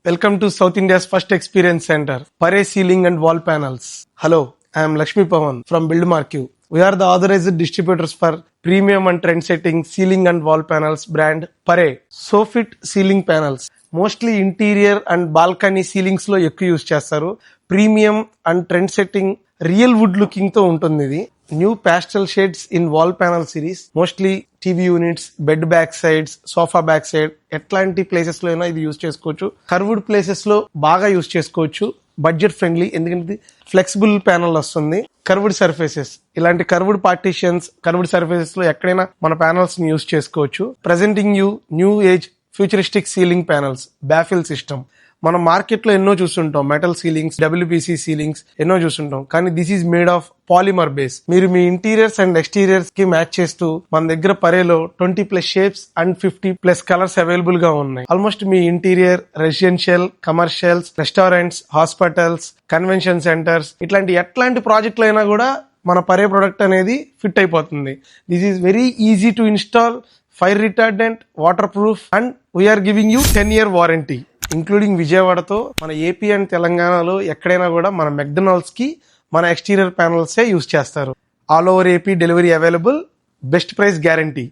Welcome to South India's first experience center, Pare Ceiling and Wall Panels. Hello, I am Lakshmi Pawan from BuildMarq. We are the authorized distributors for premium and trend-setting ceiling and wall panels brand Pare. Sofit ceiling panels. Mostly interior and balcony ceilings లో ఎక్కువ use చేస్తారు. Premium and trend setting real wood looking తో ఉంటుంది ఇది. New pastel shades in wall panel series, mostly TV units, bed back sides, sofa back side ఎట్లాంటి places లో అయినా ఇది యూజ్ చేసుకోవచ్చు. కర్వ్డ్ ప్లేసెస్ లో బాగా యూజ్ చేసుకోవచ్చు. బడ్జెట్ ఫ్రెండ్లీ, ఎందుకంటే ఫ్లెక్సిబుల్ ప్యానల్ వస్తుంది. కర్వ్డ్ సర్ఫేసెస్, ఇలాంటి కర్వ్డ్ పార్టీషన్స్, కర్వ్డ్ సర్ఫేసెస్ లో ఎక్కడైనా మన ప్యానల్స్ ని యూజ్ చేసుకోవచ్చు. Presenting you new age futuristic ceiling panels, baffle system. మనం మార్కెట్ లో ఎన్నో చూస్తుంటాం, మెటల్ సీలింగ్స్, డబ్ల్యూపీసీ సీలింగ్స్ ఎన్నో చూస్తుంటాం, కానీ this is made of polymer base. మీరు మీ ఇంటీరియర్స్ అండ్ ఎక్స్టీరియర్స్ కి మ్యాచ్ చేస్తూ మన దగ్గర పరేలో 20+ షేప్స్ అండ్ 50+ కలర్స్ అవైలబుల్ గా ఉన్నాయి. ఆల్మోస్ట్ మీ interior, residential, commercials, restaurants, hospitals, convention centres, ఎట్లాంటి ప్రాజెక్టులు అయినా కూడా మన పరే ప్రొడక్ట్ అనేది ఫిట్ అయిపోతుంది. This is very easy to install, fire retardant, waterproof, and we're giving you 10-year warranty. Including విజయవాడతో మన ఏపీ అండ్ తెలంగాణలో ఎక్కడైనా కూడా మన మెక్డొనాల్డ్స్ కి మన ఎక్స్టీరియర్ ప్యానల్సే యూజ్ చేస్తారు. All over AP delivery available, best price guarantee.